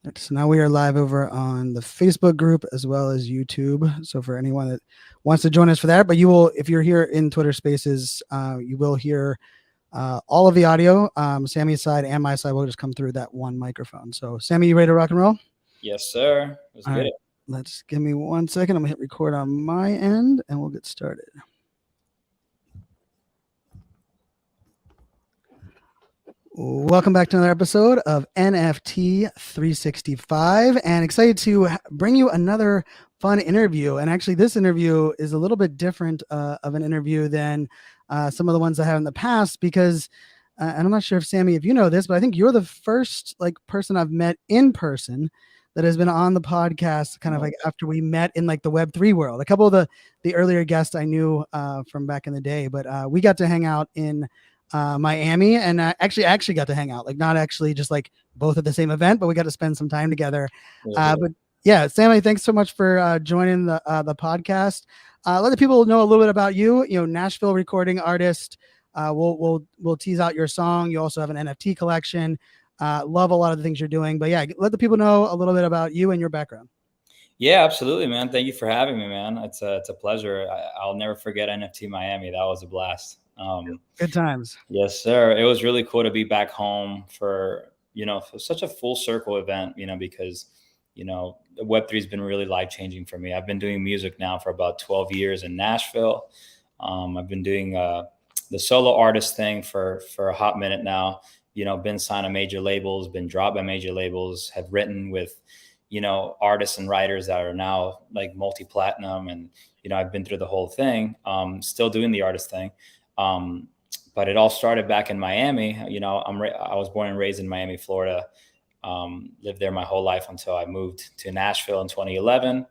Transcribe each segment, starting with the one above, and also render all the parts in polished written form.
So now we are live over on the Facebook group as well as YouTube. So for anyone that wants to join us for that, but you will, if you're here in Twitter Spaces, you will hear all of the audio. Sammy's side and my side will just come through that one microphone. So Sammy, you ready to rock and roll? Yes, sir. Let's All get right. it. Let's give me 1 second. I'm gonna hit record on my end and we'll get started. Welcome back to another episode of NFT 365 and excited to bring you another fun interview. And actually this interview is a little bit different of an interview than some of the ones I have in the past because and I'm not sure if Sammy, if you know this, but I think you're the first person I've met in person that has been on the podcast kind of like after we met in like the Web3 world. A couple of the earlier guests I knew from back in the day, but we got to hang out in Miami, and I actually got to hang out, like not actually just like both at the same event, but we got to spend some time together. But yeah, Sammy, thanks so much for joining the podcast. Let the people know a little bit about you. You know, Nashville recording artist. We'll tease out your song. You also have an NFT collection. Love a lot of the things you're doing. But yeah, let the people know a little bit about you and your background. Yeah, absolutely, man. Thank you for having me, man. It's a pleasure. I'll never forget NFT Miami. That was a blast. Good times. Yes, sir. It was really cool to be back home for such a full circle event, because, the Web3 has been really life changing for me. I've been doing music now for about 12 years in Nashville. I've been doing the solo artist thing for a hot minute now. Been signed to major labels, been dropped by major labels, have written with, artists and writers that are now like multi-platinum. And, I've been through the whole thing, still doing the artist thing. But it all started back in Miami. I was born and raised in Miami, Florida. Lived there my whole life until I moved to Nashville in 2011.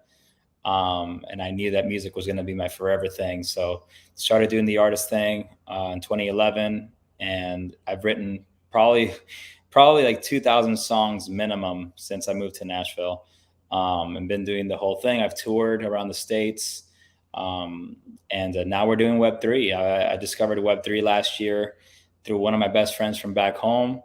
And I knew that music was going to be my forever thing. So started doing the artist thing in 2011. And I've written probably like 2,000 songs minimum since I moved to Nashville, and been doing the whole thing. I've toured around the States. And now we're doing Web3. I discovered Web3 last year through one of my best friends from back home.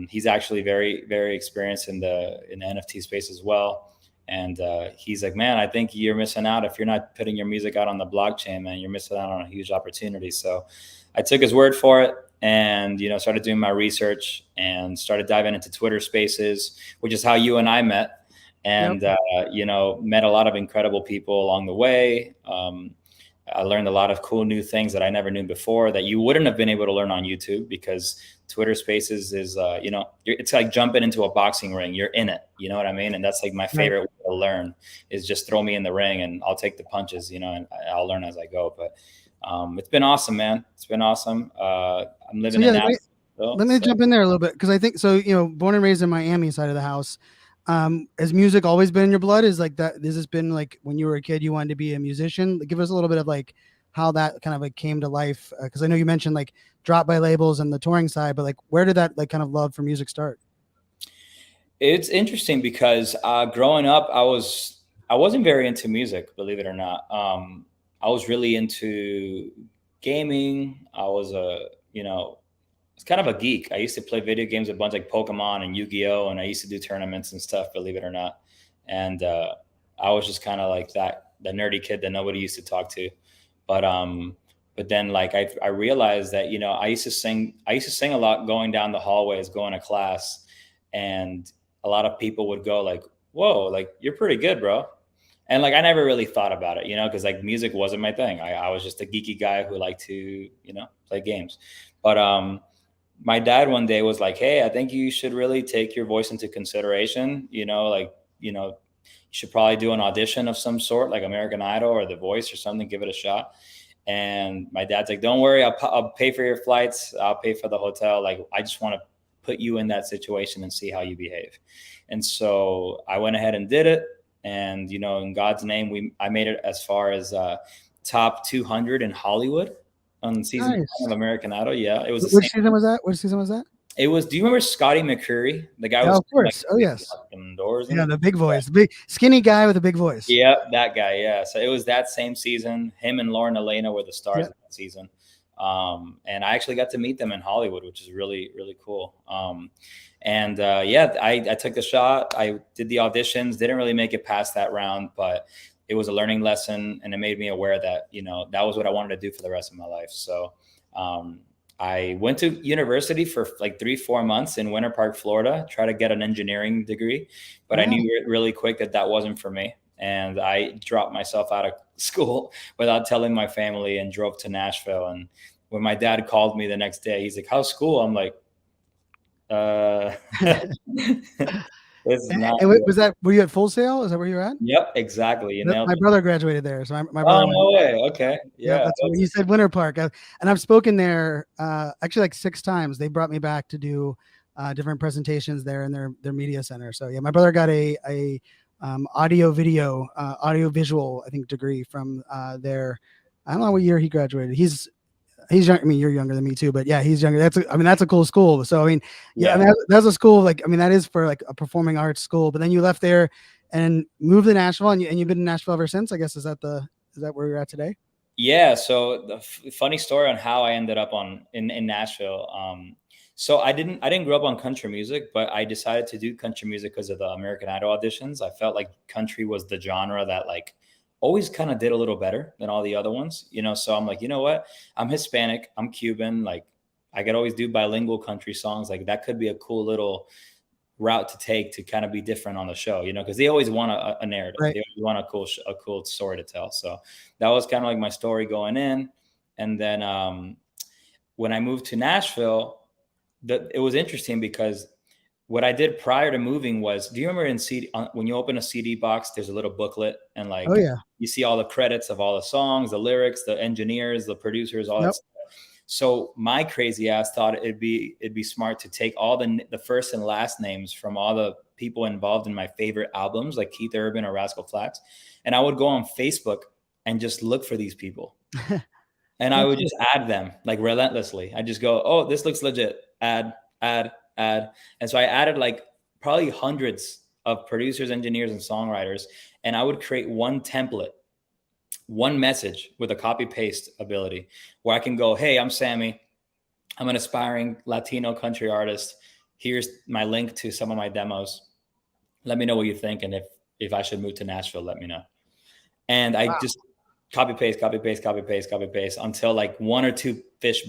He's actually very, very experienced in the NFT space as well. And he's like, man, I think you're missing out if you're not putting your music out on the blockchain, man. You're missing out on a huge opportunity. So I took his word for it and, started doing my research and started diving into Twitter Spaces, which is how you and I met. And, Yep. met a lot of incredible people along the way. I learned a lot of cool new things that I never knew before that you wouldn't have been able to learn on YouTube, because Twitter Spaces is, it's like jumping into a boxing ring. You're in it. You know what I mean? And that's like my favorite way to learn, is just throw me in the ring and I'll take the punches, and I'll learn as I go. But it's been awesome, man. It's been awesome. I'm living in Nashville. Let me jump in there a little bit because I think so. Born and raised in Miami side of the house. Has music always been in your blood? Is like that? This has been like when you were a kid, you wanted to be a musician. Give us a little bit of like how that kind of like came to life. Because I know you mentioned like drop by labels and the touring side, but like where did that like kind of love for music start? It's interesting because growing up, I wasn't very into music, believe it or not. I was really into gaming. I was it's kind of a geek. I used to play video games a bunch, like Pokemon and Yu-Gi-Oh, and I used to do tournaments and stuff, believe it or not. And I was just kind of like the nerdy kid that nobody used to talk to. But then like I realized that I used to sing a lot going down the hallways, going to class, and a lot of people would go like, "Whoa, like you're pretty good, bro." And like I never really thought about it, because like music wasn't my thing. I was just a geeky guy who liked to play games. But my dad one day was like, "Hey, I think you should really take your voice into consideration. You should probably do an audition of some sort, like American Idol or The Voice or something. Give it a shot." And my dad's like, "Don't worry, I'll pay for your flights. I'll pay for the hotel. Like, I just want to put you in that situation and see how you behave." And so I went ahead and did it. And, in God's name, I made it as far as top 200 in Hollywood on season 1 of American Idol. Yeah, it was. Which season was that? Which season was that? It was. Do you remember Scotty McCreery, the guy? Yeah, Was of course. like, Oh yes. Doors. Yeah, the big voice, big skinny guy with a big voice. Yeah, that guy. Yeah. So it was that same season. Him and Lauren Elena were the stars of that season. And I actually got to meet them in Hollywood, which is really, really cool. And yeah, I took the shot. I did the auditions, didn't really make it past that round, but it was a learning lesson, and it made me aware that, you know, that was what I wanted to do for the rest of my life. So I went to university for like 3-4 months in Winter Park, Florida, try to get an engineering degree, but I knew really quick that that wasn't for me. And I dropped myself out of school without telling my family and drove to Nashville. And when my dad called me the next day, he's like, "How's school?" I'm like, this is not And good. was that, were you at Full Sail? Is that where you're at? Yep, exactly. You nailed My it. brother graduated there, so my Oh, brother went. no way. Okay. Yeah, Yeah. that's what you said, Winter Park. And I've spoken there actually like 6 times. They brought me back to do different presentations there in their media center. So yeah, my brother got a audio visual, I think, degree from there. I don't know what year he graduated. He's young. I mean, you're younger than me too, but yeah, he's younger. That's a cool school. So I mean, yeah, I mean, that's a school, like, I mean, that is for like a performing arts school. But then you left there and moved to Nashville, and you've been in Nashville ever since, I guess. Is that where you're at today? Yeah. So the funny story on how I ended up in Nashville. So I didn't grow up on country music, but I decided to do country music because of the American Idol auditions. I felt like country was the genre that like always kind of did a little better than all the other ones, you know? So I'm like, you know what? I'm Hispanic, I'm Cuban. Like, I could always do bilingual country songs. Like, that could be a cool little route to take to kind of be different on the show, you know, because they always want a narrative. Right. They always want a cool story to tell. So that was kind of like my story going in. And then when I moved to Nashville, it was interesting because what I did prior to moving was, do you remember in CD, when you open a CD box, there's a little booklet, and like, Oh yeah. you see all the credits of all the songs, the lyrics, the engineers, the producers, all that stuff. So my crazy ass thought it'd be smart to take all the first and last names from all the people involved in my favorite albums, like Keith Urban or Rascal Flatts, and I would go on Facebook and just look for these people, and I would just add them like relentlessly. I just go, "Oh, this looks legit." Add, add, add, and so I added like probably hundreds of producers, engineers, and songwriters, and I would create one template, one message with a copy paste ability where I can go, "Hey, I'm Sammy. I'm an aspiring Latino country artist. Here's my link to some of my demos. Let me know what you think. And if I should move to Nashville, let me know." And I just copy paste, copy paste, copy paste, copy paste until like one or two fish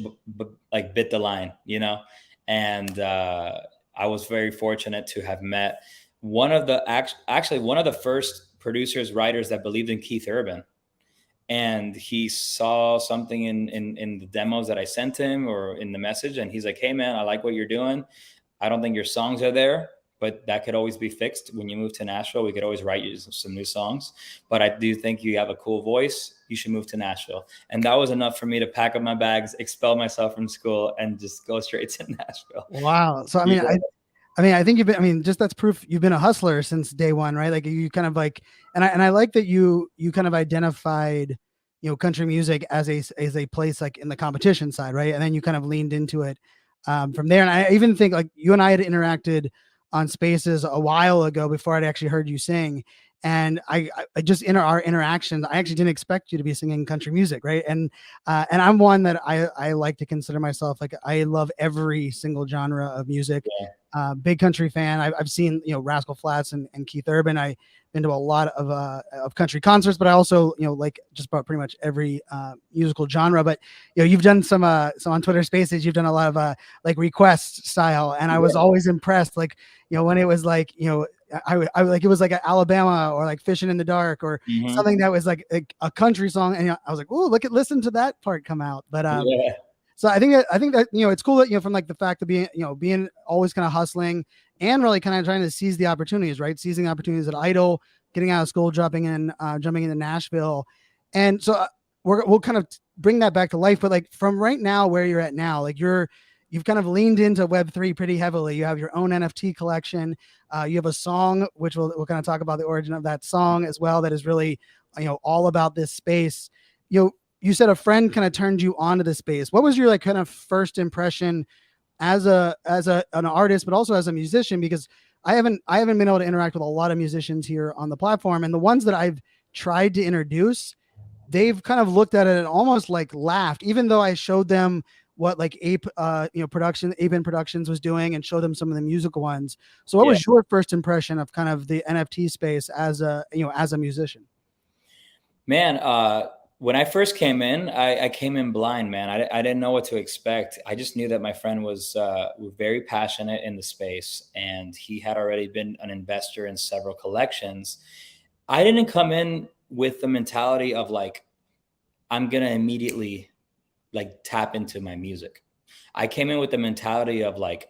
like bit the line, you know? And I was very fortunate to have met one of the actually one of the first producers, writers that believed in Keith Urban. And he saw something in the demos that I sent him or in the message. And he's like, "Hey man, I like what you're doing. I don't think your songs are there, but that could always be fixed when you move to Nashville. We could always write you some new songs. But I do think you have a cool voice. You should move to Nashville." And that was enough for me to pack up my bags, expel myself from school, and just go straight to Nashville. Wow. So I mean, Yeah. I think just that's proof you've been a hustler since day one, right? Like, you kind of like, and I like that you kind of identified, country music as a place like in the competition side, right? And then you kind of leaned into it from there. And I even think like you and I had interacted on Spaces a while ago before I'd actually heard you sing. And I just, in our interactions, I actually didn't expect you to be singing country music, right? And I'm one that I like to consider myself like, I love every single genre of music. Big country fan. I've seen, Rascal Flatts and Keith Urban. I've been to a lot of country concerts, but I also, like just about pretty much every musical genre. But you've done some on Twitter Spaces. You've done a lot of like request style, and I was always impressed. Like, when it was like, I like, it was like Alabama or like Fishing in the Dark or something that was like a country song, and I was like, "Oh, listen to that part come out." But so I think that it's cool that, from like the fact of being always kind of hustling and really kind of trying to seize the opportunities, right? Seizing opportunities at Idol, getting out of school, jumping into Nashville. And so we'll kind of bring that back to life. But like, from right now, where you're at now, like you've kind of leaned into Web3 pretty heavily. You have your own NFT collection. You have a song, which we'll kind of talk about the origin of that song as well. That is really, all about this space. You said a friend kind of turned you onto the space. What was your like kind of first impression as an artist, but also as a musician? Because I haven't been able to interact with a lot of musicians here on the platform, and the ones that I've tried to introduce, they've kind of looked at it and almost like laughed, even though I showed them what like Ape Productions was doing and show them some of the musical ones. So what Yeah. was your first impression of kind of the NFT space as a musician? Man, when I first came in, I came in blind, man. I didn't know what to expect. I just knew that my friend was very passionate in the space, and he had already been an investor in several collections. I didn't come in with the mentality of like, I'm going to immediately like tap into my music. I came in with the mentality of like,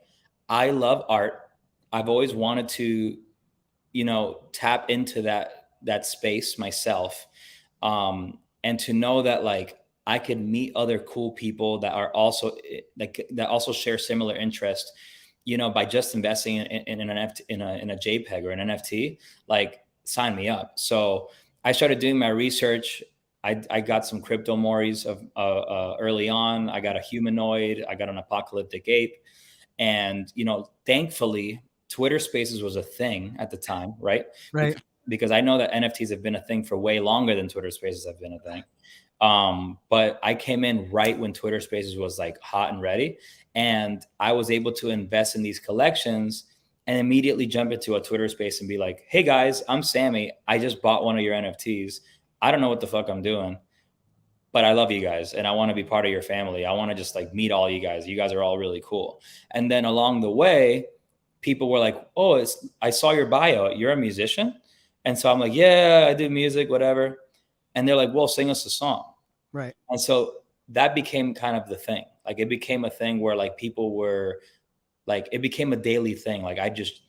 I love art. I've always wanted to, tap into that space myself. And to know that like I could meet other cool people that are also like that also share similar interests, by just investing in an NFT, in a JPEG or an NFT, like sign me up. So I started doing my research. I got some crypto mores of early on. I got a humanoid. I got an apocalyptic ape, and thankfully, Twitter Spaces was a thing at the time, right? Right. Because I know that NFTs have been a thing for way longer than Twitter Spaces have been a thing. But I came in right when Twitter Spaces was like hot and ready, and I was able to invest in these collections and immediately jump into a Twitter space and be like, "Hey guys, I'm Sammy. I just bought one of your NFTs. I don't know what the fuck I'm doing, but I love you guys and I want to be part of your family. I want to just like meet all you guys. You guys are all really cool." And then along the way, people were like, "Oh, I saw your bio. You're a musician." And so I'm like, "Yeah, I do music, whatever." And they're like, "Well, sing us a song." Right. And so that became kind of the thing. Like it became a thing where like people were like, it became a daily thing. Like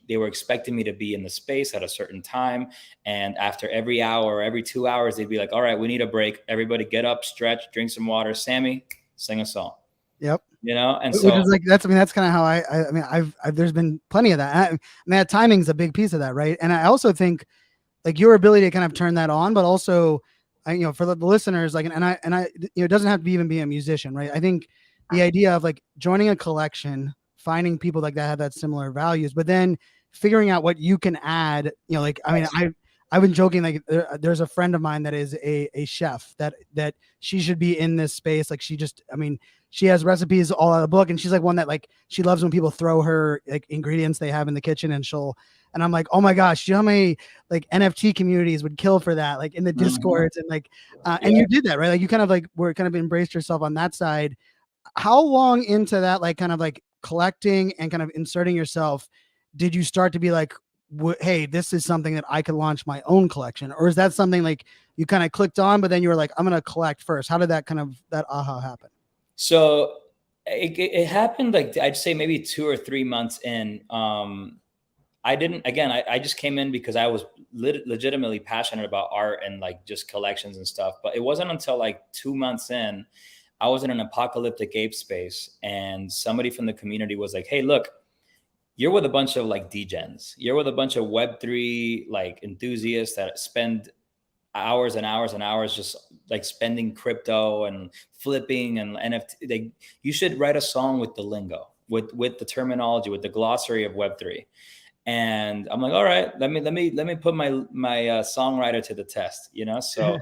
they were expecting me to be in the space at a certain time. And after every hour or every 2 hours, they'd be like, "All right, we need a break. Everybody get up, stretch, drink some water. Sammy, sing a song." Yep. And Which so is like, that's kind of how I've there's been plenty of that. That timing's a big piece of that, right? And I also think like your ability to kind of turn that on, but also, for the listeners, like, and I, it doesn't have to even be a musician, right? I think the idea of like joining a collection, finding people like that have that similar values, but then figuring out what you can add, like, I mean, I've been joking, like there's a friend of mine that is a chef that she should be in this space. Like she has recipes all out of the book, and she's like one that like, she loves when people throw her like ingredients they have in the kitchen, and I'm like, oh my gosh, you know how many like NFT communities would kill for that, like in the Discords and like, and you did that, right? Like you kind of like were kind of embraced yourself on that side. How long into that, like kind of like collecting and kind of inserting yourself, did you start to be like, hey, this is something that I could launch my own collection? Or is that something like you kind of clicked on, but then you were like, I'm going to collect first? How did that aha happen? So it happened like, I'd say maybe 2 or 3 months in. I just came in because I was legitimately passionate about art and like just collections and stuff. But it wasn't until like 2 months in, I was in an apocalyptic ape space, and somebody from the community was like, "Hey, look, you're with a bunch of like degens. You're with a bunch of Web3 like enthusiasts that spend hours and hours and hours just like spending crypto and flipping and NFT. You should write a song with the lingo, with the terminology, with the glossary of Web3." And I'm like, "All right, let me put my songwriter to the test." So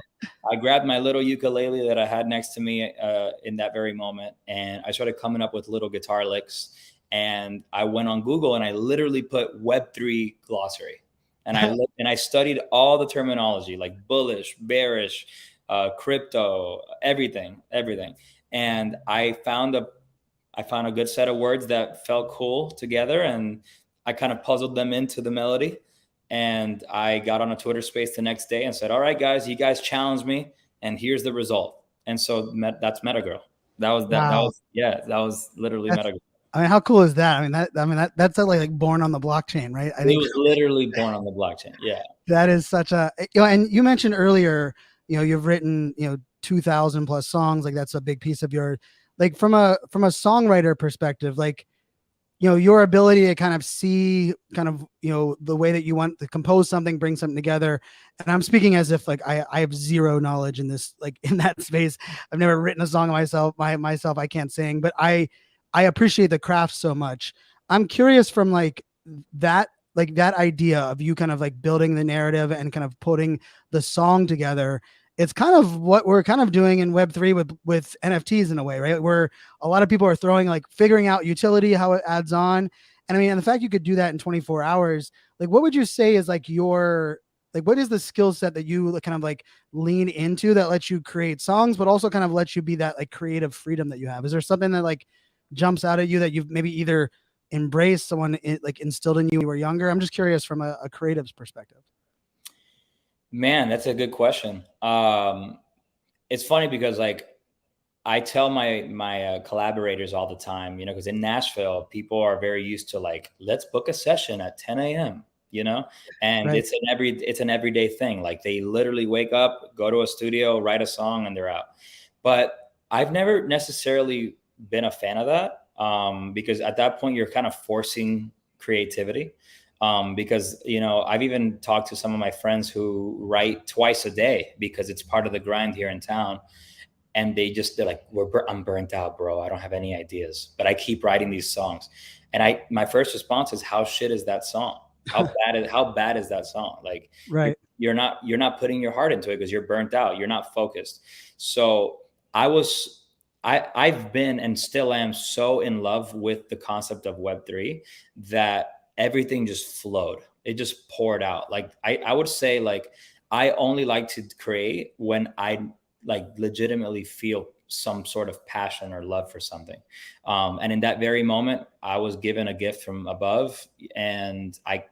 I grabbed my little ukulele that I had next to me in that very moment, and I started coming up with little guitar licks. And I went on Google and I literally put Web3 glossary, and I studied all the terminology like bullish, bearish, crypto, everything. And I found a good set of words that felt cool together, and I kind of puzzled them into the melody. And I got on a Twitter space the next day and said, "All right, guys, you guys challenged me, and here's the result." And so that's MetaGirl. Wow. That was literally That's, MetaGirl. I mean, how cool is that? That's like born on the blockchain, right? I It think was literally born on the blockchain. Yeah. that is such a, and you mentioned earlier, you've written, 2000 plus songs. Like that's a big piece of your, like from a songwriter perspective, like, your ability to kind of see kind of, the way that you want to compose something, bring something together. And I'm speaking as if like I have zero knowledge in this, like in that space. I've never written a song myself. I can't sing, but I appreciate the craft so much. I'm curious from that, like that idea of you kind of like building the narrative and kind of putting the song together. it's kind of what we're kind of doing in Web3 with NFTs in a way, right? Where a lot of people are throwing like figuring out utility, how it adds on. And I mean, and the fact you could do that in 24 hours, like what would you say is like your like what is the skill set that you kind of like lean into that lets you create songs, but also kind of lets you be that like creative freedom that you have? Is there something that like jumps out at you that you've maybe either embraced, someone like instilled in you when you were younger? I'm just curious from a creative's perspective. Man, that's a good question. It's funny because like I tell my collaborators all the time, you know, because in Nashville, people are very used to like, let's book a session at 10 a.m., you know, and Right. it's an everyday thing. Like they literally wake up, go to a studio, write a song, and they're out. But I've never necessarily been a fan of that, because at that point you're kind of forcing creativity. Because you know, I've even talked to some of my friends who write twice a day because it's part of the grind here in town, and they're like, I'm burnt out, bro. I don't have any ideas, but I keep writing these songs. And my first response is, how shit is that song? How bad is that song? Like Right. you're not putting your heart into it because you're burnt out. You're not focused. So I was, I've been and still am so in love with the concept of Web3 that everything just flowed. It just poured out. Like I would say like, I only like to create when I like legitimately feel some sort of passion or love for something. And in that very moment, I was given a gift from above, and I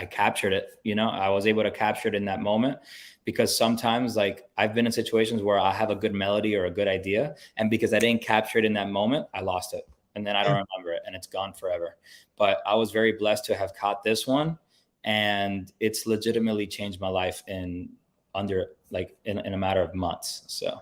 captured it. You know, I was able to capture it in that moment, because sometimes like I've been in situations where I have a good melody or a good idea, and because I didn't capture it in that moment, I lost it. And then I don't remember it and it's gone forever. But I was very blessed to have caught this one, and it's legitimately changed my life in under like in a matter of months. So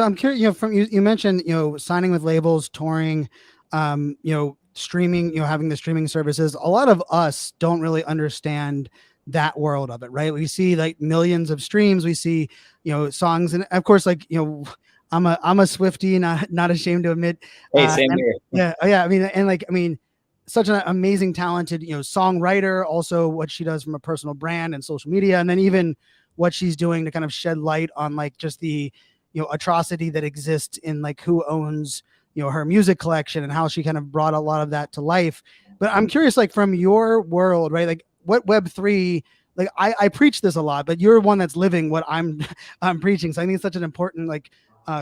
I'm curious, you know, from you mentioned, you know, signing with labels, touring, you know, streaming, you know, having the streaming services. A lot of us don't really understand that world of it, right? We see like millions of streams, we see, you know, songs, and of course, like, you know, I'm a Swiftie, not ashamed to admit. Hey, same And here. yeah, oh, yeah, I mean, and like, I mean, such an amazing, talented, you know, songwriter. Also, what she does from a personal brand and social media, and then even what she's doing to kind of shed light on like just the, you know, atrocity that exists in like who owns, you know, her music collection and how she kind of brought a lot of that to life. But I'm curious, like from your world, right? Like what Web3, like I preach this a lot, but you're one that's living what I'm I'm preaching. So I think it's such an important like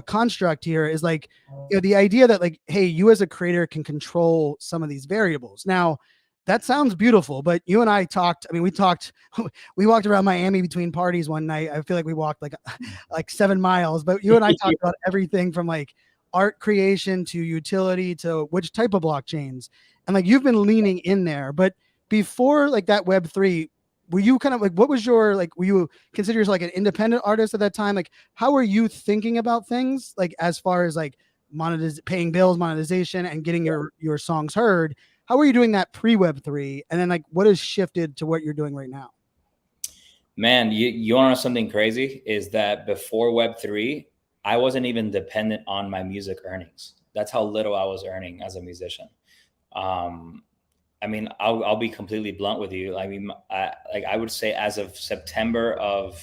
construct here is like, you know, the idea that like, hey, you as a creator can control some of these variables. Now, that sounds beautiful, but you and I talked. I mean, we talked. We walked around Miami between parties one night. I feel like we walked like 7 miles. But you and I talked about everything from like art creation to utility to which type of blockchains, and like you've been leaning in there. But before like that Web3, were you kind of like what was your like? Were you consider yourself like an independent artist at that time? Like, how were you thinking about things like as far as like paying bills, monetization, and getting your songs heard? How are you doing that pre Web3? And then like what has shifted to what you're doing right now? Man, you want to know something crazy? Is that before Web3, I wasn't even dependent on my music earnings. That's how little I was earning as a musician. Um, I mean, I'll be completely blunt with you. I mean, I would say as of September of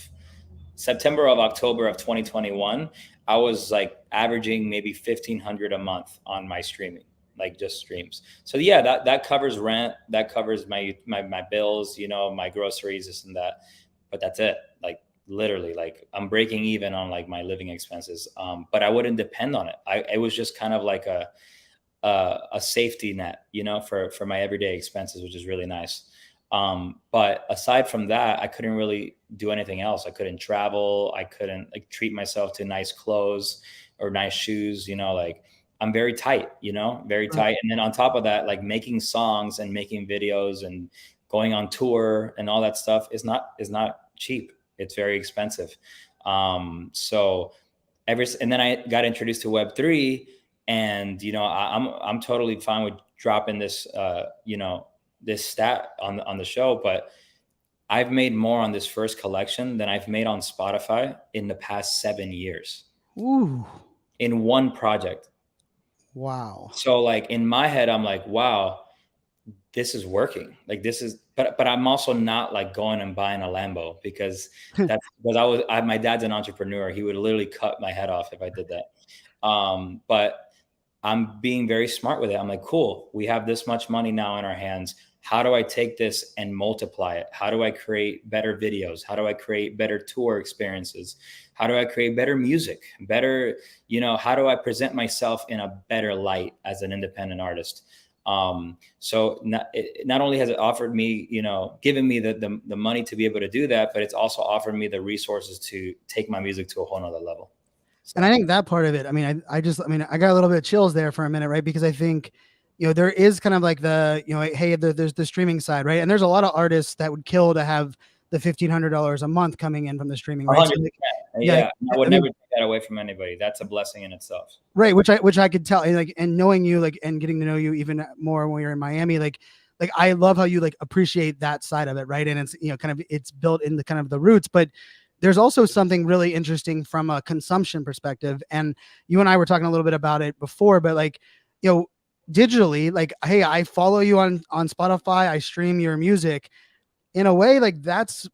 October of 2021, I was like averaging maybe 1,500 a month on my streaming, like just streams. So yeah, that covers rent, that covers my bills, you know, my groceries, this and that. But that's it. Like literally, like I'm breaking even on like my living expenses. But I wouldn't depend on it. It was just kind of like a safety net, you know, for my everyday expenses, which is really nice. But aside from that, I couldn't really do anything else. I couldn't travel. I couldn't like treat myself to nice clothes or nice shoes. You know, like I'm very tight. You know, very Right. tight. And then on top of that, like making songs and making videos and going on tour and all that stuff is not cheap. It's very expensive. So and then I got introduced to Web3, and you know I'm totally fine with dropping this you know this stat on the show, but I've made more on this first collection than I've made on Spotify in the past 7 years Ooh, in one project. wow. So like in my head, I'm like, wow, this is working. Like this is, but I'm also not like going and buying a Lambo because that's because my dad's an entrepreneur. He would literally cut my head off if I did that. But I'm being very smart with it. I'm like, cool, we have this much money now in our hands. How do I take this and multiply it? How do I create better videos? How do I create better tour experiences? How do I create better music? Better, how do I present myself in a better light as an independent artist? So not only has it offered me, given me the money to be able to do that, but it's also offered me the resources to take my music to a whole nother level. So. And I think that part of it, I mean, I got a little bit of chills there for a minute, right? Because I think, there is kind of like the, hey, there's the streaming side, right? And there's a lot of artists that would kill to have the $1,500 a month coming in from the streaming, right? So like, yeah, I would never take that away from anybody. That's a blessing in itself. Right, which I could tell, and knowing you, and getting to know you even more when you're in Miami, like I love how you appreciate that side of it, right? And it's kind of it's built in the kind of the roots, but there's also something really interesting from a consumption perspective. And you and I were talking a little bit about it before, but digitally, hey, I follow you on Spotify, I stream your music. In a way, that's,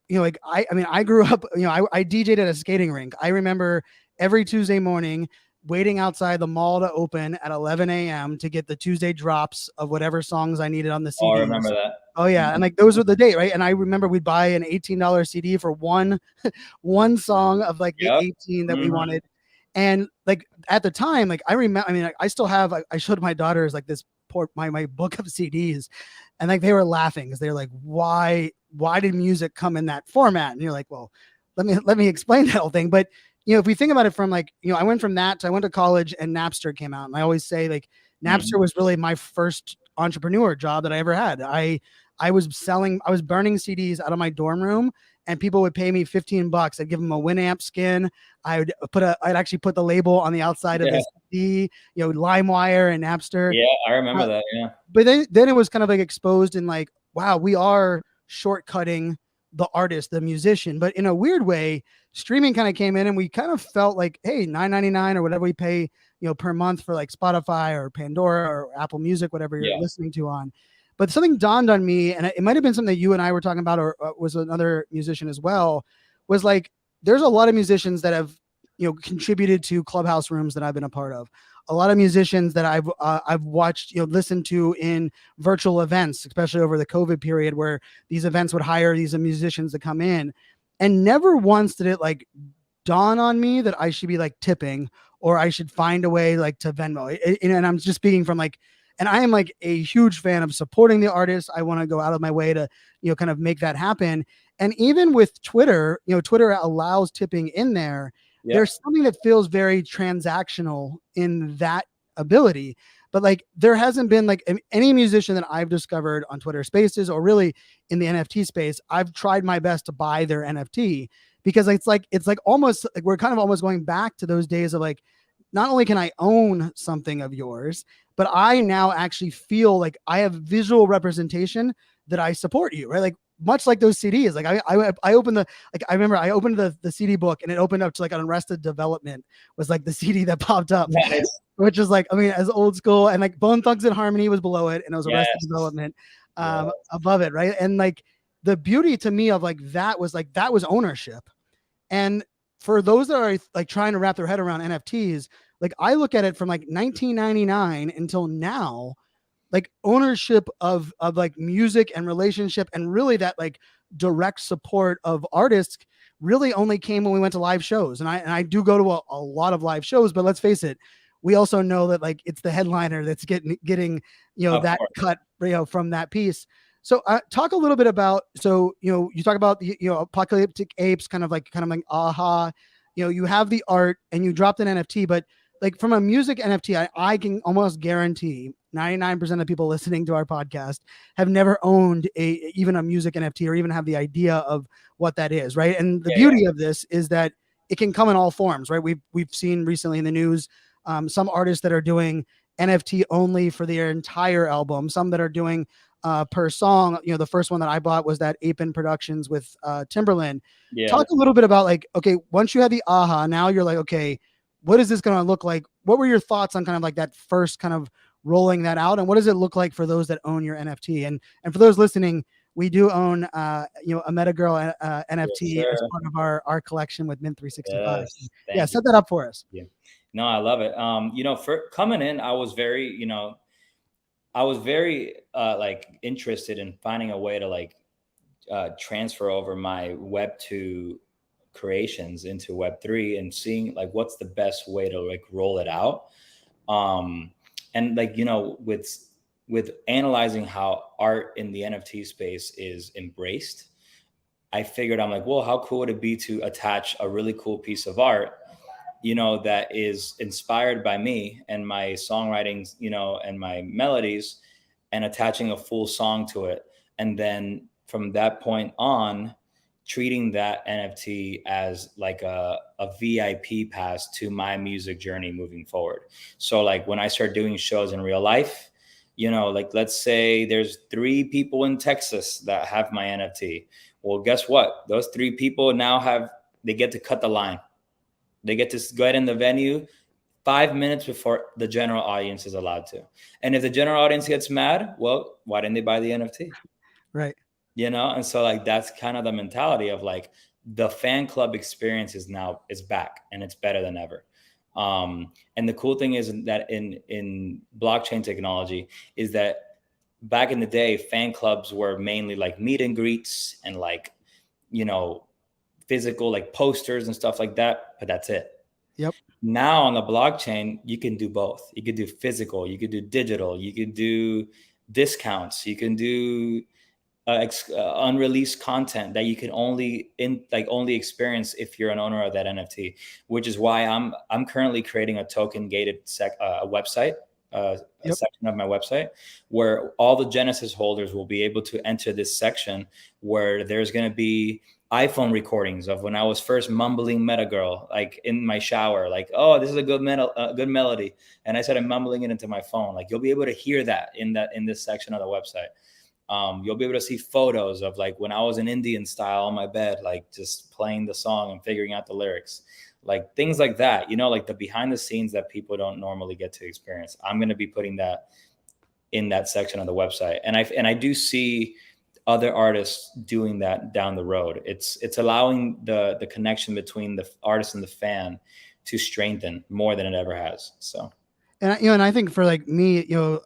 I grew up, I DJ'd at a skating rink. I remember every Tuesday morning waiting outside the mall to open at 11 a.m. to get the Tuesday drops of whatever songs I needed on the CD. Oh, I remember that. Oh yeah. And those were the date, right? And I remember we'd buy an $18 CD for one song of the 18 that we wanted. And at the time, I remember, I still have, I showed my daughters this my book of CDs, and they were laughing because they're like, why did music come in that format? And you're like, well, let me explain that whole thing. But if we think about it from I went from that to I went to college and Napster came out, and I always say Napster was really my first entrepreneur job that I ever had. I was burning CDs out of my dorm room, and people would pay me $15. I'd give them a Winamp skin. I'd actually put the label on the outside of the CD, LimeWire and Napster. Yeah, I remember that. Yeah. But then it was kind of exposed and wow, we are shortcutting the artist, the musician. But in a weird way, streaming kind of came in, and we kind of felt hey, $9.99 or whatever we pay, per month for Spotify or Pandora or Apple Music, whatever you're listening to on. But something dawned on me, and it might have been something that you and I were talking about, or was another musician as well, was there's a lot of musicians that have, contributed to clubhouse rooms that I've been a part of. A lot of musicians that I've watched, listened to in virtual events, especially over the COVID period, where these events would hire these musicians to come in, and never once did it dawn on me that I should be tipping, or I should find a way to Venmo. And I'm just speaking from and I am a huge fan of supporting the artist. I want to go out of my way to, kind of make that happen. And even with Twitter, Twitter allows tipping in there. Yeah. There's something that feels very transactional in that ability. But there hasn't been any musician that I've discovered on Twitter Spaces, or really in the NFT space, I've tried my best to buy their NFT, because it's almost we're kind of almost going back to those days of not only can I own something of yours, but I now actually feel I have visual representation that I support you, right? Much like those CDs. I opened I remember I opened the CD book, and it opened up to an Arrested Development was the CD that popped up, which is as old school, and Bone Thugs and Harmony was below it, and it was Arrested Development above it, right? And the beauty to me of that was ownership. And for those that are trying to wrap their head around NFTs, I look at it from 1999 until now, ownership of music and relationship, and really that direct support of artists really only came when we went to live shows. And I do go to a lot of live shows, but let's face it, we also know that it's the headliner that's getting that cut from that piece. So talk a little bit about, you talk about the, Apocalyptic Apes, kind of aha, you have the art and you dropped an NFT, but from a music NFT, I can almost guarantee 99% of people listening to our podcast have never owned even a music NFT, or even have the idea of what that is, right? And the beauty of this is that it can come in all forms, right? We've seen recently in the news some artists that are doing NFT only for their entire album, some that are doing per song. The first one that I bought was that Apin Productions with Timberland. Talk a little bit about okay, once you had the aha, now you're okay, what is this going to look like? What were your thoughts on kind of that first kind of rolling that out? And what does it look like for those that own your NFT? And for those listening, we do own a MetaGirl NFT as sure. part of our collection with Mint 365. So, Yes. yeah, Thank you. set that up for us. Yeah. No, I love it. For coming in, I was very like interested in finding a way to like transfer over my Web 2 creations into Web 3 and seeing like what's the best way to like roll it out. And like, with analyzing how art in the NFT space is embraced, I figured I'm like, well, how cool would it be to attach a really cool piece of art, that is inspired by me and my songwriting, and my melodies, and attaching a full song to it. And then from that point on, treating that NFT as like a VIP pass to my music journey moving forward. So like when I start doing shows in real life, like let's say there's 3 people in Texas that have my NFT. Well, guess what? Those 3 people now they get to cut the line. They get to go ahead in the venue 5 minutes before the general audience is allowed to. And if the general audience gets mad, well, why didn't they buy the NFT? Right. And so like that's kind of the mentality of like the fan club experience is back and it's better than ever. And the cool thing is that in blockchain technology is that back in the day, fan clubs were mainly like meet and greets and like, physical like posters and stuff like that, but that's it. Yep. Now on the blockchain, you can do both. You could do physical, you could do digital, you could do discounts, you can do unreleased content that you can only experience if you're an owner of that NFT. Which is why I'm currently creating a token gated website, a section of my website where all the Genesis holders will be able to enter this section where there's going to be iPhone recordings of when I was first mumbling MetaGirl, like in my shower, like, oh, this is a good melody. And I started mumbling it into my phone. Like you'll be able to hear that in this section of the website. You'll be able to see photos of like when I was in Indian style on my bed, like just playing the song and figuring out the lyrics, like things like that, like the behind the scenes that people don't normally get to experience. I'm going to be putting that in that section of the website. And I do see other artists doing that down the road. It's allowing the connection between the artist and the fan to strengthen more than it ever has. So. And I think for like me,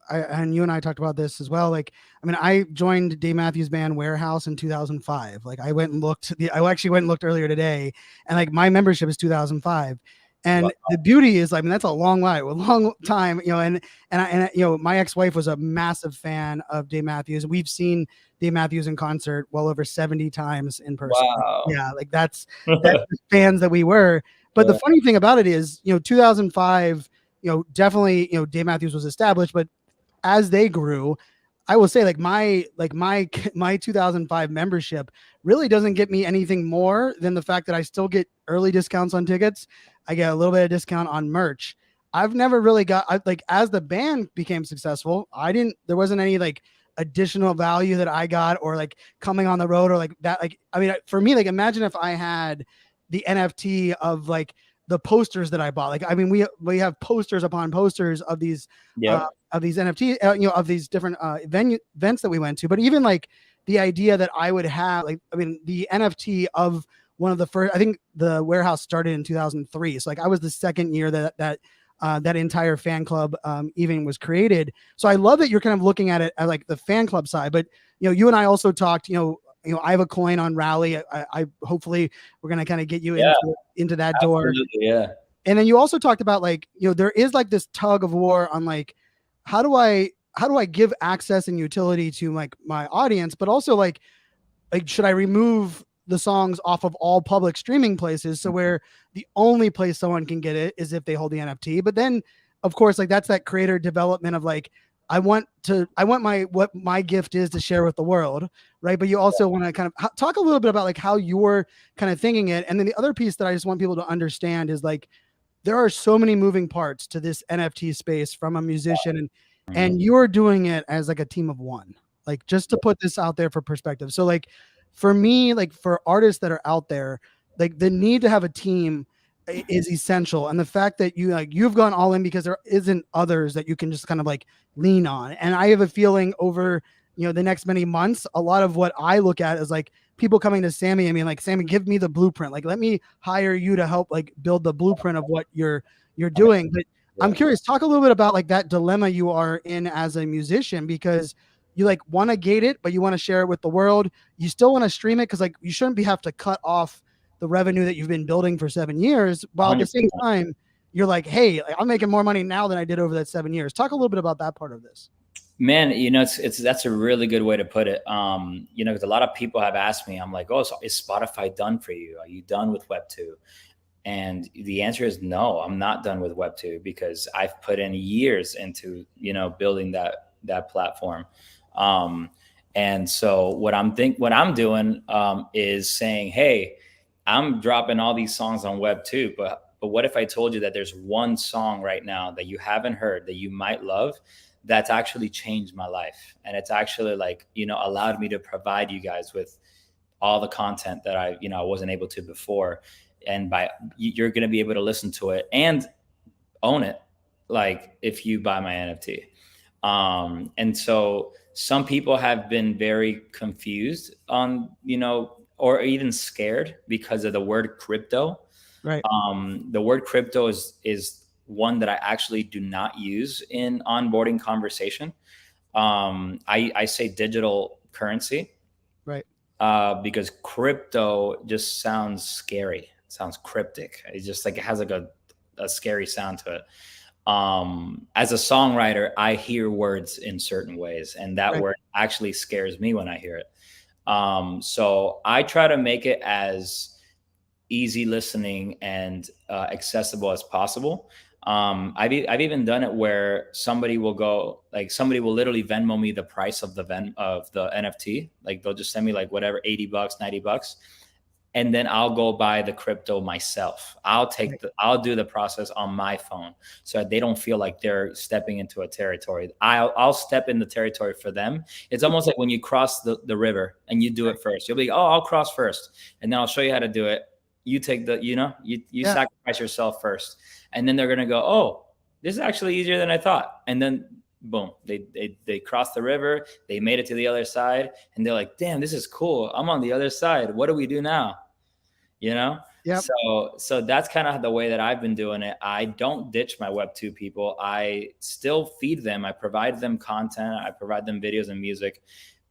and you and I talked about this as well. Like, I mean, I joined Dave Matthews Band Warehouse in 2005. Like, I actually went and looked earlier today, and like my membership is 2005. And wow. The beauty is, I mean, that's a long time, and my ex-wife was a massive fan of Dave Matthews. We've seen Dave Matthews in concert well over 70 times in person. Wow. Yeah, like that's the fans that we were. But the funny thing about it is, 2005. Definitely, Dave Matthews was established, but as they grew, I will say like my 2005 membership really doesn't get me anything more than the fact that I still get early discounts on tickets. I get a little bit of discount on merch. I've never really as the band became successful, there wasn't any like additional value that I got or like coming on the road or like that. Like, I mean, for me, like imagine if I had the NFT of like the posters that I bought. Like, I mean, we have posters upon posters of these, of these NFT, of these different events that we went to. But even like the idea that I would have, like, I mean, the NFT of one of the first, I think the warehouse started in 2003. So like I was the second year that entire fan club even was created. So I love that you're kind of looking at it at like the fan club side, but you and I also talked, I have a coin on Rally. I hopefully we're going to kind of get you into that door. Yeah. And then you also talked about like, there is like this tug of war on like, how do I give access and utility to like my audience, but also like should I remove the songs off of all public streaming places? So where the only place someone can get it is if they hold the NFT. But then of course, like that's that creator development of like, I want what my gift is to share with the world. Right. But you also want to kind of talk a little bit about like how you're kind of thinking it. And then the other piece that I just want people to understand is like, there are so many moving parts to this NFT space from a musician and you're doing it as like a team of one, like just to put this out there for perspective. So like for me, like for artists that are out there, like the need to have a team, is essential. And the fact that you've gone all in because there isn't others that you can just kind of like lean on. And I have a feeling over, the next many months, a lot of what I look at is like people coming to Sammy and being like, Sammy, give me the blueprint. Like, let me hire you to help like build the blueprint of what you're doing. But I'm curious, talk a little bit about like that dilemma you are in as a musician, because you like want to gate it, but you want to share it with the world. You still want to stream it because like you shouldn't have to cut off the revenue that you've been building for 7 years, while at the same time you're like, hey, I'm making more money now than I did over that 7 years. Talk a little bit about that part of this. Man, that's a really good way to put it. Because a lot of people have asked me, I'm like, oh, so is Spotify done for you? Are you done with Web 2? And the answer is no, I'm not done with Web 2, because I've put in years into, building that platform. And so what I'm doing is saying, hey, I'm dropping all these songs on Web 2, but what if I told you that there's one song right now that you haven't heard that you might love, that's actually changed my life, and it's actually like, allowed me to provide you guys with all the content that I wasn't able to before, and you're going to be able to listen to it and own it, like if you buy my NFT. And so some people have been very confused on, or even scared because of the word crypto. Right. The word crypto is one that I actually do not use in onboarding conversation. I say digital currency. Right. Because crypto just sounds scary. It sounds cryptic. It's just like, it has like a scary sound to it. As a songwriter, I hear words in certain ways, and that word actually scares me when I hear it. So I try to make it as easy listening and accessible as possible. I've even done it where somebody will literally Venmo me the price of the NFT. Like they'll just send me like whatever, $80, $90. And then I'll go buy the crypto myself. I'll do the process on my phone so that they don't feel like they're stepping into a territory. I'll step in the territory for them. It's almost like when you cross the river and you do it first. You'll be like, oh, I'll cross first, and then I'll show you how to do it. You take you sacrifice yourself first, and then they're gonna go, oh, this is actually easier than I thought. And then boom, they crossed the river, they made it to the other side, and they're like, damn, this is cool. I'm on the other side. What do we do now? Yep. So that's kind of the way that I've been doing it. I don't ditch my Web 2 people. I still feed them. I provide them content. I provide them videos and music,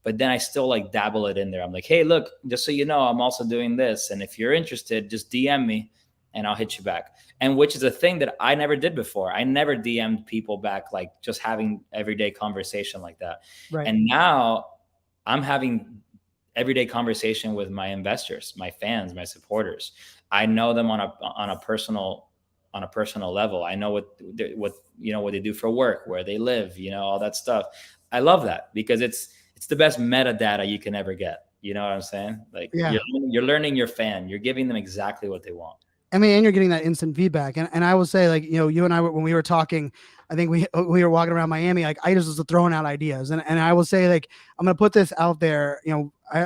but then I still like dabble it in there. I'm like, hey, look, just so you know, I'm also doing this. And if you're interested, just DM me and I'll hit you back. And which is a thing that I never did before. I never DM'd people back, like just having everyday conversation like that. Right. And now I'm having everyday conversation with my investors, my fans, my supporters. I know them on a personal level. I know what they do for work, where they live, all that stuff. I love that because it's the best metadata you can ever get. You know what I'm saying? Like you're learning your fan. You're giving them exactly what they want. I mean, and you're getting that instant feedback. And I will say, like, you and I, when we were talking, I think we were walking around Miami, like I just was throwing out ideas. And I will say, like, I'm going to put this out there.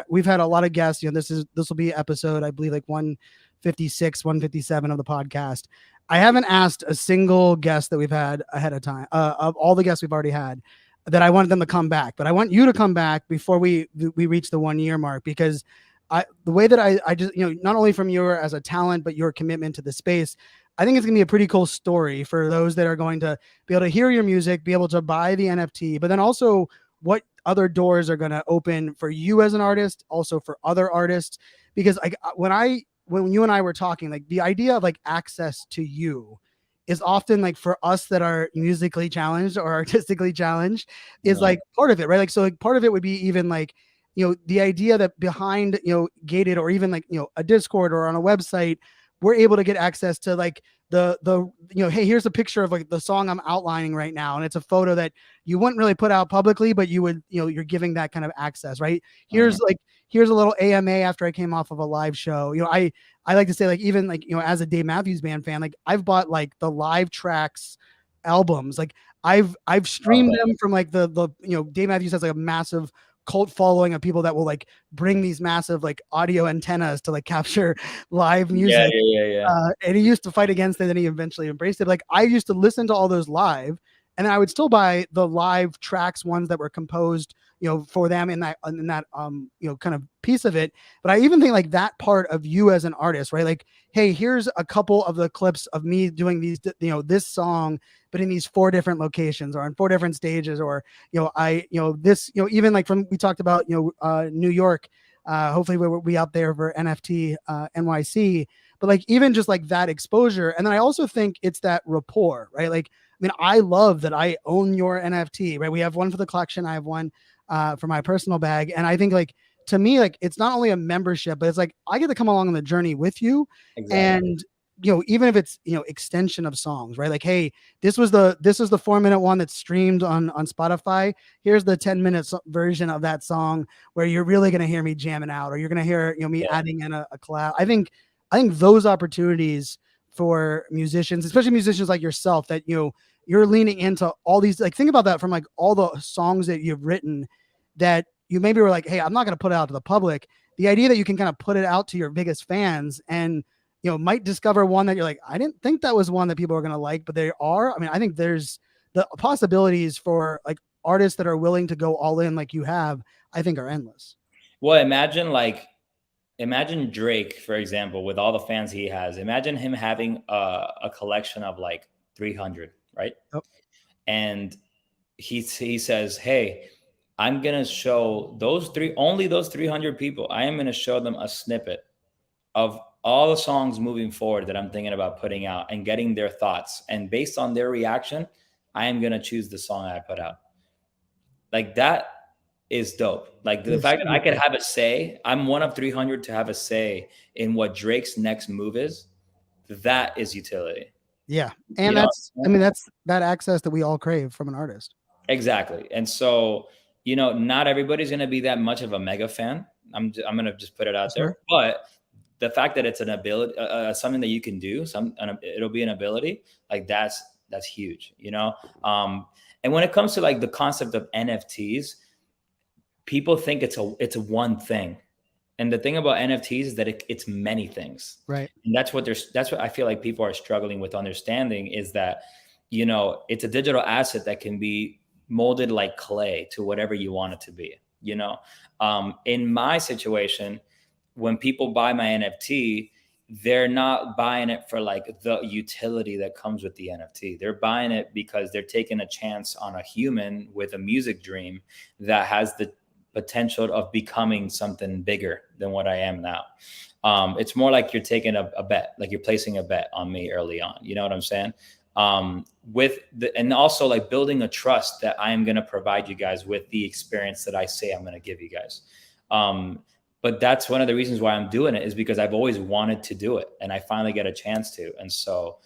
We've had a lot of guests, this will be episode, I believe, like 156, 157 of the podcast. I haven't asked a single guest that we've had ahead of time, of all the guests we've already had, that I wanted them to come back, but I want you to come back before we reach the 1 year mark, because the way that I just, not only from your as a talent, but your commitment to the space, I think it's gonna be a pretty cool story for those that are going to be able to hear your music, be able to buy the NFT, but then also what other doors are going to open for you as an artist, also for other artists. Because when you and I were talking, like the idea of like access to you is often like for us that are musically challenged or artistically challenged is like part of it, right? Like, so like part of it would be even like, the idea that behind, gated or even like, a Discord or on a website, we're able to get access to like hey, here's a picture of like the song I'm outlining right now. And it's a photo that you wouldn't really put out publicly, but you would, you're giving that kind of access, right? Here's a little AMA after I came off of a live show. I like to say, like, even like, as a Dave Matthews Band fan, like I've bought like the live tracks albums. Like I've streamed them from like the Dave Matthews has like a massive cult following of people that will like bring these massive like audio antennas to like capture live Yeah, music. yeah, yeah, yeah. And he used to fight against it, and he eventually embraced it. Like I used to listen to all those live, and then I would still buy the live tracks, ones that were composed, for them in that kind of piece of it. But I even think like that part of you as an artist, right? Like, hey, here's a couple of the clips of me doing these, this song, but in these 4 different locations or on 4 different stages, or this, even like from we talked about, New York. Hopefully we'll be out there for NFT NYC. But like even just like that exposure, and then I also think it's that rapport, right? Like, I mean, I love that I own your NFT, right? We have one for the collection, I have one for my personal bag, and I think like to me, like it's not only a membership, but it's like I get to come along on the journey with you, Exactly. and even if it's extension of songs, right? Like, hey, this is the 4-minute one that's streamed on Spotify. Here's the 10-minute version of that song where you're really gonna hear me jamming out, or you're gonna hear me Yeah. adding in a collab. I think those opportunities for musicians, especially musicians like yourself, that you're leaning into all these, like think about that from like all the songs that you've written that you maybe were like, hey, I'm not going to put it out to the public. The idea that you can kind of put it out to your biggest fans and might discover one that you're like, I didn't think that was one that people are going to like, but they are. I mean, I think there's the possibilities for like artists that are willing to go all in like you have, I think are endless. Well, imagine Drake, for example, with all the fans he has. Imagine him having a collection of like 300, right? Oh. And he says, "Hey, I'm gonna show only those 300 people. I am gonna show them a snippet of all the songs moving forward that I'm thinking about putting out and getting their thoughts. And based on their reaction, I am gonna choose the song I put out." Like that is dope. Like the fact that I could have a say, I'm one of 300 to have a say in what Drake's next move is. That is utility. Yeah. And that's that access that we all crave from an artist. Exactly. And so, not everybody's going to be that much of a mega fan. I'm going to just put it out there. But the fact that it's an ability, something that you can do, it'll be an ability, like that's huge, and when it comes to like the concept of NFTs, people think it's a one thing. And the thing about NFTs is that it's many things. Right. And that's what I feel like people are struggling with understanding, is that, it's a digital asset that can be molded like clay to whatever you want it to be. In my situation, when people buy my NFT, they're not buying it for like the utility that comes with the NFT. They're buying it because they're taking a chance on a human with a music dream that has the potential of becoming something bigger than what I am now. It's more like you're taking a bet, like you're placing a bet on me early on. You know what I'm saying? And also like building a trust that I am going to provide you guys with the experience that I say I'm going to give you guys. But that's one of the reasons why I'm doing it, is because I've always wanted to do it and I finally get a chance to. And so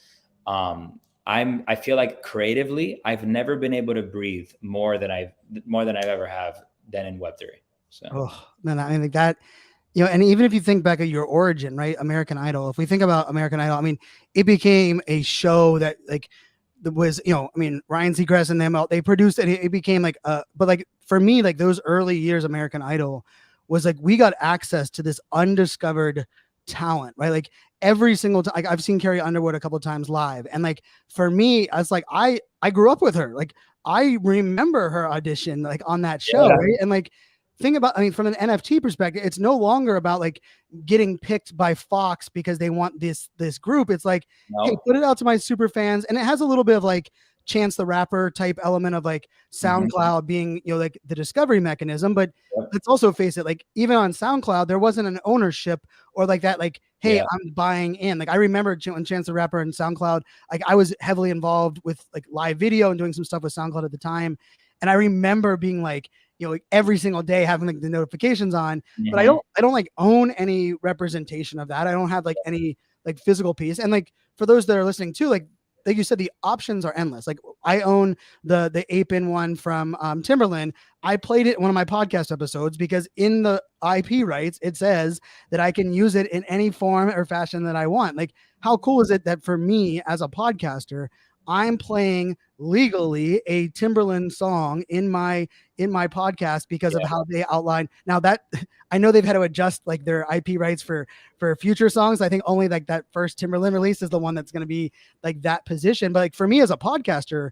I feel like creatively, I've never been able to breathe more than I've ever have than in Web3. So, man, I think that, and even if you think back at your origin, right? American Idol, if we think about American Idol, I mean, it became a show that like was, Ryan Seacrest and them out, they produced it. It became like, but like for me, like those early years, American Idol was like, we got access to this undiscovered talent, right? Like every single time, like I've seen Carrie Underwood a couple of times live. And like, for me, I was like, I grew up with her. Like I remember her audition like on that show. Yeah. Right. And like, think about, from an NFT perspective, it's no longer about like getting picked by Fox because they want this group. It's like, hey, put it out to my super fans. And it has a little bit of like Chance the Rapper type element of like SoundCloud being, like the discovery mechanism. But let's also face it, like even on SoundCloud, there wasn't an ownership or like that, like, hey, I'm buying in. Like I remember when Chance the Rapper and SoundCloud, like I was heavily involved with like live video and doing some stuff with SoundCloud at the time. And I remember being like, like every single day having like the notifications on, but I don't like own any representation of that. I don't have like any like physical piece. And like, for those that are listening too, like you said, the options are endless. Like I own the ape-in one from Timberland. I played it in one of my podcast episodes because in the IP rights, it says that I can use it in any form or fashion that I want. Like how cool is it that for me as a podcaster, I'm playing legally a Timberland song in my podcast because of how they outline. Now that I know they've had to adjust like their IP rights for future songs. I think only like that first Timberland release is the one that's going to be like that position. But like for me as a podcaster,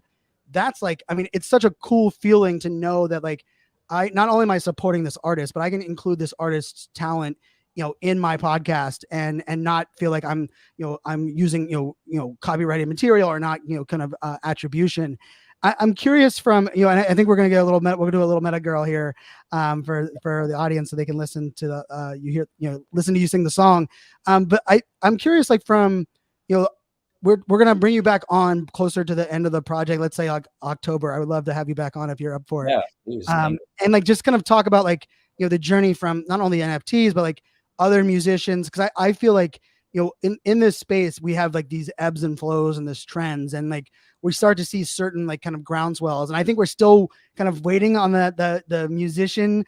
that's like, I mean, it's such a cool feeling to know that like I not only am I supporting this artist, but I can include this artist's talent, in my podcast and not feel like I'm using copyrighted material or not kind of attribution. I'm curious from and I think we're gonna get a little we're gonna do a little MetaGirl here for the audience so they can listen to the listen to you sing the song. But I'm curious like from we're gonna bring you back on closer to the end of the project. Let's say like October. I would love to have you back on if you're up for it. Yeah, please. And like just kind of talk about like the journey from not only NFTs but like other musicians, because I feel like in this space we have like these ebbs and flows and this trends, and like we start to see certain like kind of groundswells, and I think we're still kind of waiting on the musician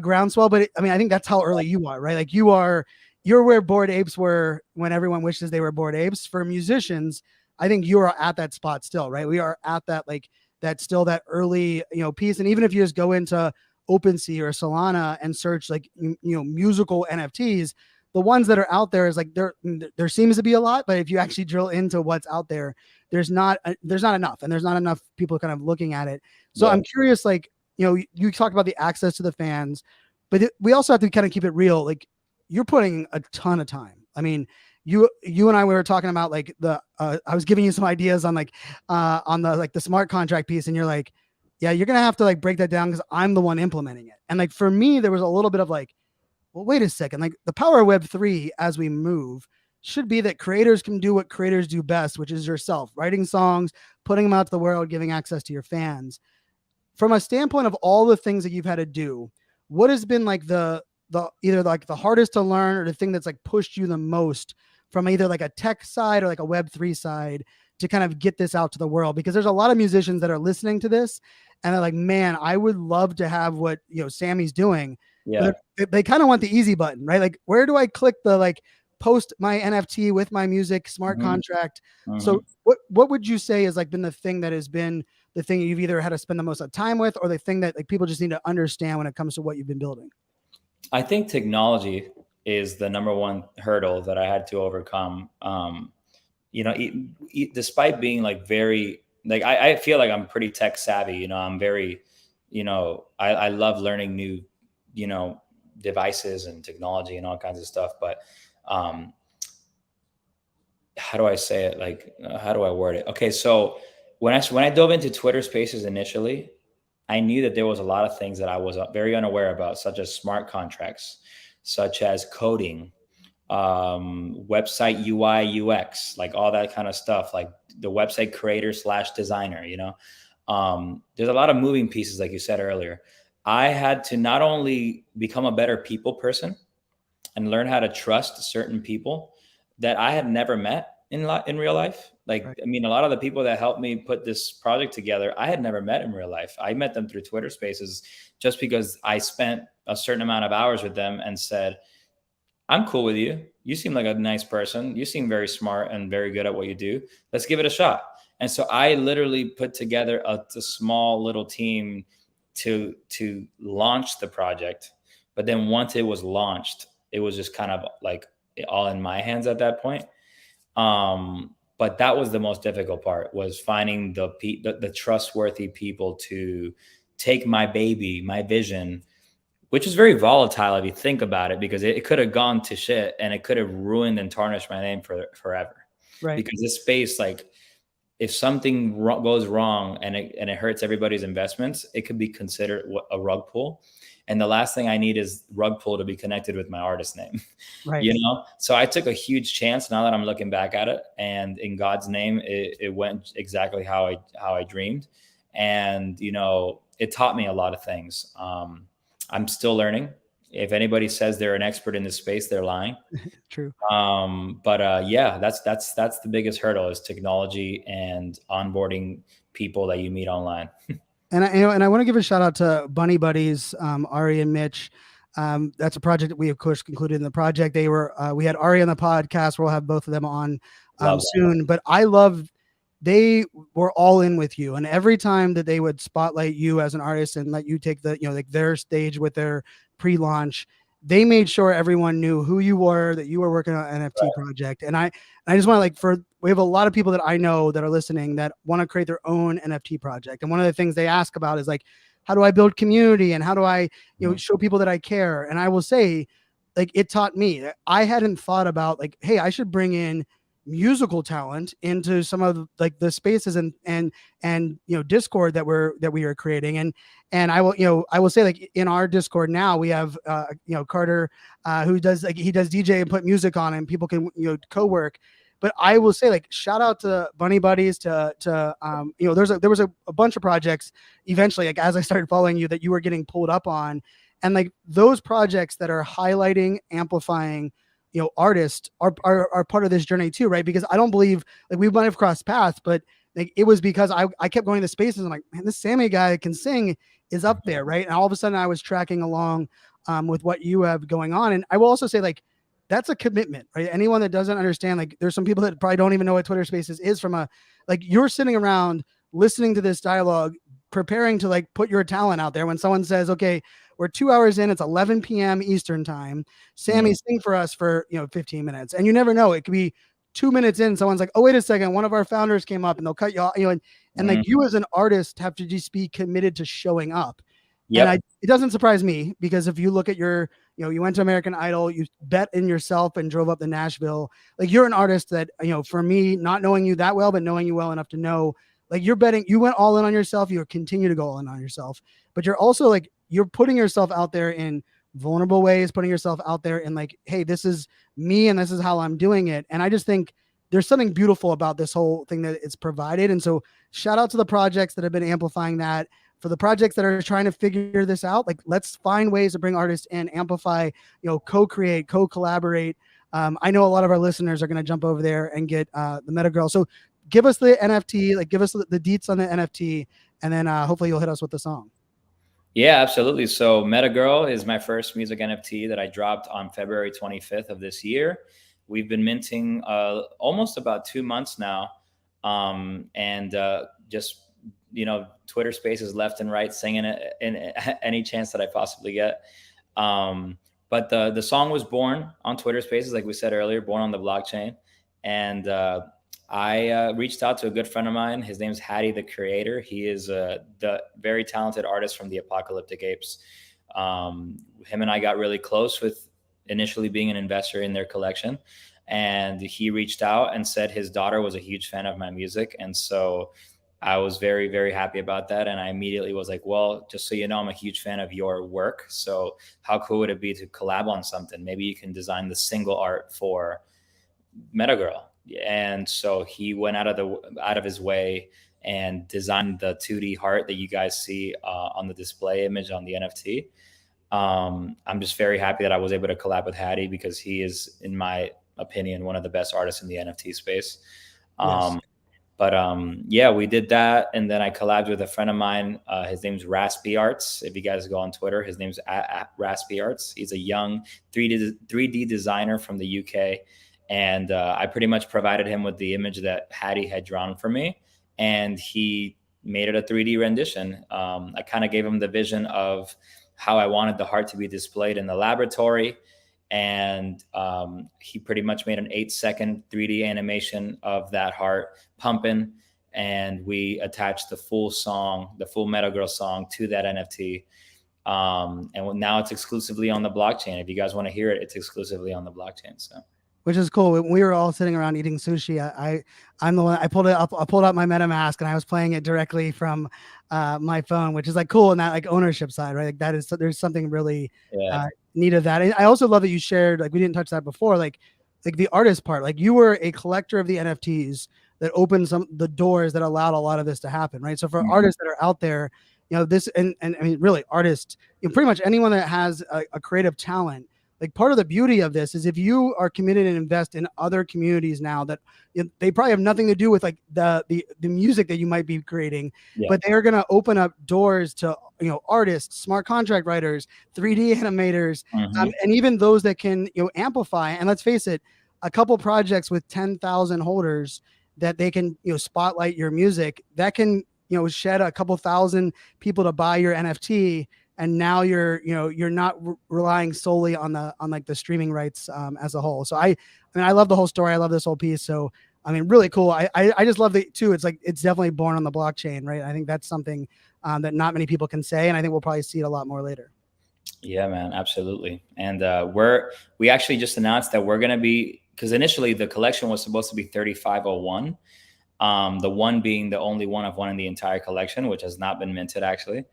groundswell. But I mean, I think that's how early you are, right? Like you're where Bored Apes were when everyone wishes they were Bored Apes. For musicians, I think you are at that spot still, right? We are at that like that still that early piece. And even if you just go into OpenSea or Solana and search like musical NFTs, the ones that are out there is like there seems to be a lot, but if you actually drill into what's out there, there's not enough, and there's not enough people kind of looking at it. So I'm curious, like you talked about the access to the fans, but we also have to kind of keep it real. Like you're putting a ton of time. I mean, you and I, we were talking about like I was giving you some ideas on like on the like the smart contract piece, and you're like, yeah, you're gonna have to like break that down because I'm the one implementing it. And like for me, there was a little bit of like, well, wait a second, like the power of Web3 as we move should be that creators can do what creators do best, which is yourself, writing songs, putting them out to the world, giving access to your fans. From a standpoint of all the things that you've had to do, what has been like the either like the hardest to learn or the thing that's like pushed you the most from either like a tech side or like a Web3 side to kind of get this out to the world? Because there's a lot of musicians that are listening to this and they're like, man, I would love to have what Sammy's doing. Yeah. But they kind of want the easy button, right? Like, where do I click the like post my NFT with my music smart contract? So what would you say has like been the thing that has been the thing you've either had to spend the most time with, or the thing that like people just need to understand when it comes to what you've been building? I think technology is the number one hurdle that I had to overcome. Despite being like very, like, I feel like I'm pretty tech savvy, I'm very, I love learning new, devices and technology and all kinds of stuff. But, how do I say it? Like, how do I word it? Okay. So when I dove into Twitter Spaces initially, I knew that there was a lot of things that I was very unaware about, such as smart contracts, such as coding, website UI, UX, like all that kind of stuff, like the website creator / designer, there's a lot of moving pieces, like you said earlier. I had to not only become a better people person and learn how to trust certain people that I had never met in real life. Like, right. I mean, a lot of the people that helped me put this project together, I had never met in real life. I met them through Twitter Spaces just because I spent a certain amount of hours with them and said, I'm cool with you. You seem like a nice person. You seem very smart and very good at what you do. Let's give it a shot. And so I literally put together a small little team to launch the project. But then once it was launched, it was just kind of like all in my hands at that point. But that was the most difficult part, was finding the trustworthy people to take my baby, my vision, which is very volatile if you think about it, because it could have gone to shit and it could have ruined and tarnished my name forever. Right. Because this space, like, if something goes wrong and it hurts everybody's investments, it could be considered a rug pull. And the last thing I need is rug pull to be connected with my artist name, right? So I took a huge chance now that I'm looking back at it, and in God's name, it went exactly how I dreamed. And, it taught me a lot of things. I'm still learning. If anybody says they're an expert in this space, they're lying. True. Yeah, that's the biggest hurdle, is technology and onboarding people that you meet online. And I want to give a shout out to Bunny Buddies, Ari and Mitch. That's a project that we of course concluded in the project. We had Ari on the podcast. We'll have both of them on soon. But I love they were all in with you. And every time that they would spotlight you as an artist and let you take the, like their stage with their pre-launch, they made sure everyone knew who you were, that you were working on an NFT project. And I just want to we have a lot of people that I know that are listening that want to create their own NFT project. And one of the things they ask about is like, how do I build community and how do I, show people that I care? And I will say, like, it taught me. I hadn't thought about like, hey, I should bring in musical talent into some of like the spaces and Discord that we are creating. And I will say, like, in our Discord now we have Carter, who does, like, he does DJ and put music on, and people can co-work. But I will say, like, shout out to Bunny Buddies, there was a bunch of projects eventually, like, as I started following you, that you were getting pulled up on. And like those projects that are highlighting, amplifying, artists are part of this journey too, right? Because I don't believe, like, we might have crossed paths, but like it was because I kept going to spaces. And I'm like, man, this Sammy guy can sing is up there, right? And all of a sudden I was tracking along with what you have going on. And I will also say, like, that's a commitment, right? Anyone that doesn't understand, like, there's some people that probably don't even know what Twitter Spaces is from a, like, you're sitting around listening to this dialogue, preparing to like put your talent out there. When someone says, okay, we're 2 hours in, it's 11 p.m. Eastern time, Sammy, sing for us for 15 minutes. And you never know, it could be 2 minutes in, someone's like, oh, wait a second, one of our founders came up, and they'll cut you off, and like, you as an artist have to just be committed to showing up. And it doesn't surprise me, because if you look at your, you went to American Idol, you bet in yourself and drove up to Nashville. Like, you're an artist that, for me, not knowing you that well, but knowing you well enough to know, like, you're betting, you went all in on yourself, you continue to go all in on yourself, but you're also like, you're putting yourself out there in vulnerable ways, putting yourself out there in like, hey, this is me and this is how I'm doing it. And I just think there's something beautiful about this whole thing that it's provided. And so shout out to the projects that have been amplifying that. For the projects that are trying to figure this out, like, let's find ways to bring artists in, amplify, co-create, co-collaborate. I know a lot of our listeners are going to jump over there and get the MetaGirl. So give us the NFT, like, give us the deets on the NFT, and then hopefully you'll hit us with the song. Yeah, absolutely. So MetaGirl is my first music NFT that I dropped on February 25th of this year. We've been minting almost about 2 months now. Just, Twitter Spaces left and right, singing it in any chance that I possibly get. But the song was born on Twitter Spaces, like we said earlier, born on the blockchain. And I reached out to a good friend of mine. His name's Hattie, the creator. He is the very talented artist from the Apocalyptic Apes. Him and I got really close with initially being an investor in their collection. And he reached out and said his daughter was a huge fan of my music. And so I was very, very happy about that. And I immediately was like, well, just so you know, I'm a huge fan of your work. So how cool would it be to collab on something? Maybe you can design the single art for MetaGirl. And so he went out of his way and designed the 2D heart that you guys see on the display image on the NFT. I'm just very happy that I was able to collab with Hattie, because he is, in my opinion, one of the best artists in the NFT space. Yes. Yeah, we did that. And then I collabed with a friend of mine. His name's Raspy Arts. If you guys go on Twitter, his name's at Raspy Arts. He's a young 3D designer from the UK. And I pretty much provided him with the image that Hattie had drawn for me. And he made it a 3D rendition. I kind of gave him the vision of how I wanted the heart to be displayed in the laboratory. And he pretty much made an 8-second 3D animation of that heart pumping. And we attached the full song, the full MetaGirl song, to that NFT. And now it's exclusively on the blockchain. If you guys want to hear it, it's exclusively on the blockchain. So, which is cool. When we were all sitting around eating sushi, I'm the one, I pulled out my MetaMask, and I was playing it directly from my phone, which is like cool in that like ownership side, right? Like that is, there's something really neat of that. And I also love that you shared, like, we didn't touch that before, like the artist part. Like, you were a collector of the NFTs that opened the doors that allowed a lot of this to happen, right? So for artists that are out there, this, and I mean, really, artists, pretty much anyone that has a creative talent, like, part of the beauty of this is if you are committed and invest in other communities now that they probably have nothing to do with like the music that you might be creating, but they're going to open up doors to, artists, smart contract writers, 3D animators, and even those that can, amplify. And let's face it, a couple projects with 10,000 holders that they can, spotlight your music, that can, shed a couple thousand people to buy your NFT. And now you're not relying solely on like the streaming rights as a whole. So I mean, I love the whole story. I love this whole piece. So I mean, really cool. I just love it too. It's like, it's definitely born on the blockchain, right? I think that's something that not many people can say, and I think we'll probably see it a lot more later. Yeah, man, absolutely. And we actually just announced that we're gonna be, because initially the collection was supposed to be 3501. The one being the only one of one in the entire collection, which has not been minted actually.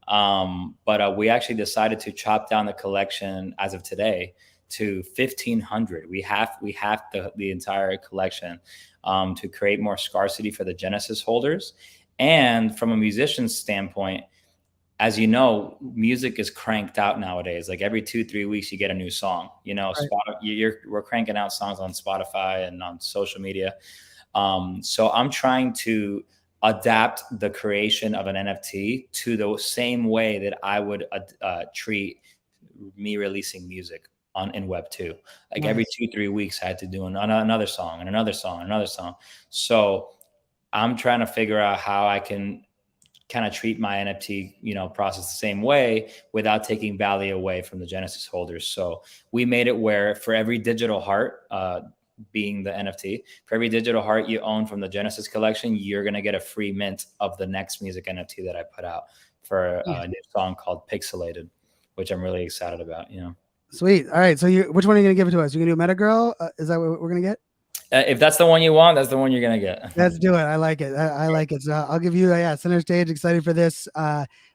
But we actually decided to chop down the collection as of today to 1500. We have the entire collection to create more scarcity for the Genesis holders. And from a musician's standpoint, as you know, music is cranked out nowadays. Like every 2-3 weeks, you get a new song. Right. We're cranking out songs on Spotify and on social media. So I'm trying to adapt the creation of an NFT to the same way that I would treat me releasing music in Web 2. Like nice. Every 2-3 weeks, I had to do another song and another song and another song. So I'm trying to figure out how I can kind of treat my NFT, process the same way without taking value away from the Genesis holders. So we made it where for every digital heart, being the NFT, for every digital heart you own from the Genesis collection, you're going to get a free mint of the next music NFT that I put out for a new song called Pixelated, which I'm really excited about, Sweet. All right. So which one are you going to give it to us? You're going to do MetaGirl? Is that what we're going to get? If that's the one you want, that's the one you're going to get. Let's do it. I like it. I like it. So I'll give you center stage. Excited for this.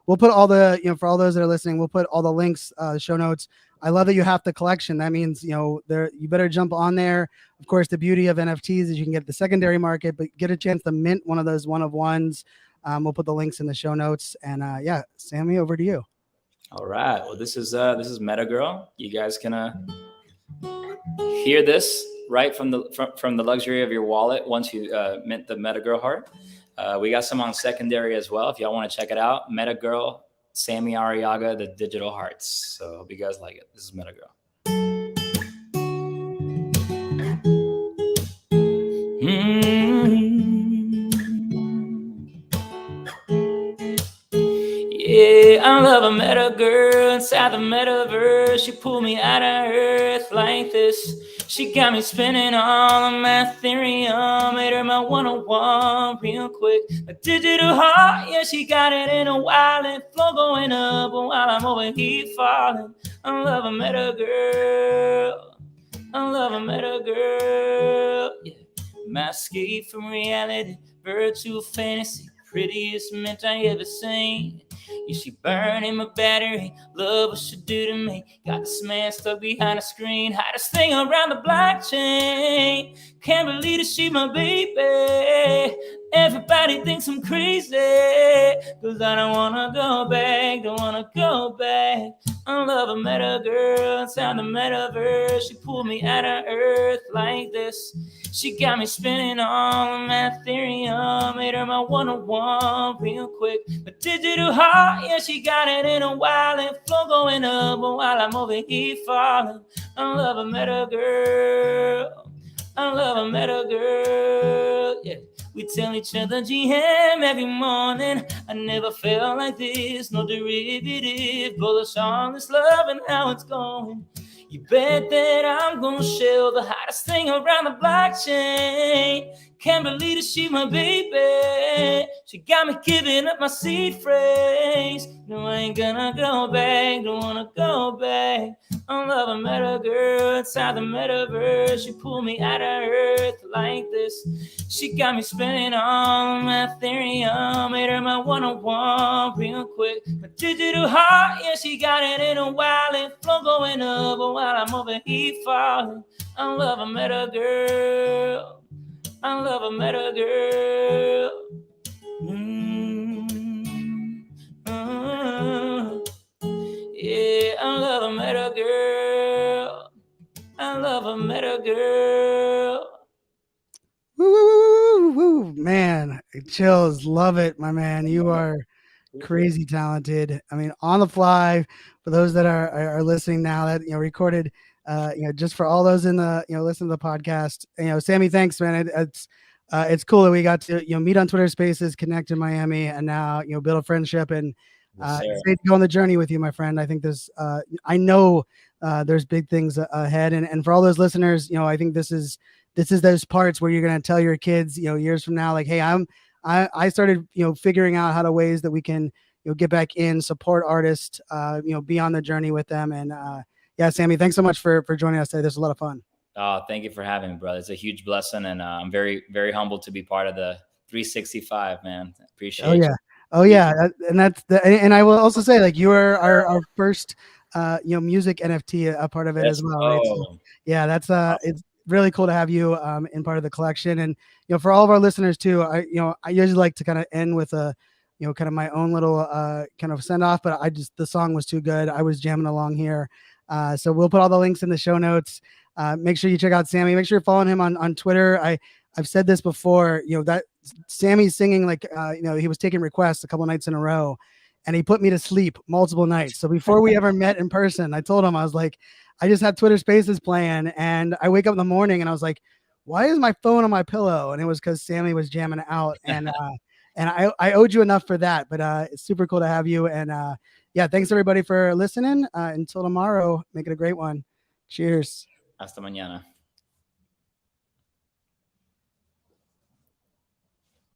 We'll put all the, for all those that are listening, we'll put all the links, show notes. I love that you have the collection. That means, you better jump on there. Of course, the beauty of NFTs is you can get the secondary market, but get a chance to mint one of those one of ones. We'll put the links in the show notes. And Sammy, over to you. All right. Well, this is MetaGirl. You guys can hear this right from the luxury of your wallet once you mint the MetaGirl heart. We got some on secondary as well. If y'all want to check it out, MetaGirl Sammy Arriaga, the Digital Hearts. So hope you guys like it. This is MetaGirl. Yeah, I love a MetaGirl inside the metaverse. She pulled me out of earth like this. She got me spinning all of my Ethereum. Made her my one-on-one real quick. A digital heart, yeah, she got it in a wallet. Flow going up while I'm over here falling. I love a MetaGirl. I love a MetaGirl. Yeah, my escape from reality, virtual fantasy, prettiest mint I ever seen. Yeah, she burning my battery. Love what she do to me. Got this man stuck behind the screen. Hottest thing around the blockchain. Can't believe that she my baby. Everybody thinks I'm crazy, cause I don't wanna go back. Don't wanna go back. I love a MetaGirl inside the metaverse. She pulled me out of earth like this. She got me spinning all of my Ethereum. Made her my one-on-one real quick. A digital heart, yeah, she got it in a wallet. Flow going up while I'm over here falling. I love a MetaGirl. I love a MetaGirl. Yeah. We tell each other GM every morning. I never felt like this, no derivative. Bullish on this love and how it's going. You bet that I'm gonna show the hottest thing around the blockchain. Can't believe that she my baby. She got me giving up my seed phrase. No, I ain't gonna go back, don't wanna go back. I love a MetaGirl inside the metaverse. She pulled me out of earth like this. She got me spending all my Ethereum. Made her my one-on-one real quick. My digital heart, yeah, she got it in a wallet. Flow going up while I'm over here falling. I love a MetaGirl. I love a MetaGirl. Yeah, I love a MetaGirl. I love a MetaGirl. Woo, man, chills. Love it, my man. You are crazy talented. I mean, on the fly. For those that are listening now, that recorded. Just for all those in the listen to the podcast. Sammy, thanks, man. It's it's cool that we got to meet on Twitter Spaces, connect in Miami, and now build a friendship. And Yes, sir. excited to go on the journey with you, my friend. I think this. I know there's big things ahead, and for all those listeners, I think this is those parts where you're gonna tell your kids, years from now, like, hey, I started figuring out how to ways that we can get back in, support artists, be on the journey with them. And yeah, Sammy, thanks so much for joining us today. This was a lot of fun. Thank you for having me, brother. It's a huge blessing, and I'm very, very humbled to be part of the 365, man. Oh Appreciate yeah. you. Oh yeah. And that's and I will also say, like, you were our first music NFT, a part of it Let's as well, right? So go. yeah, that's Awesome. it's really cool to have you in part of the collection. And for all of our listeners too, I usually like to kind of end with a kind of my own little kind of send off, but the song was too good. I was jamming along here. So we'll put all the links in the show notes. Make sure you check out Sammy. Make sure you're following him on Twitter. I've said this before, that Sammy's singing, like, he was taking requests a couple nights in a row, and he put me to sleep multiple nights. So before we ever met in person, I told him, I was like, I just have Twitter Spaces playing, and I wake up in the morning and I was like, why is my phone on my pillow? And it was because Sammy was jamming out, and I owed you enough for that. But it's super cool to have you, and yeah, thanks everybody for listening. Until tomorrow, make it a great one. Cheers. Hasta mañana.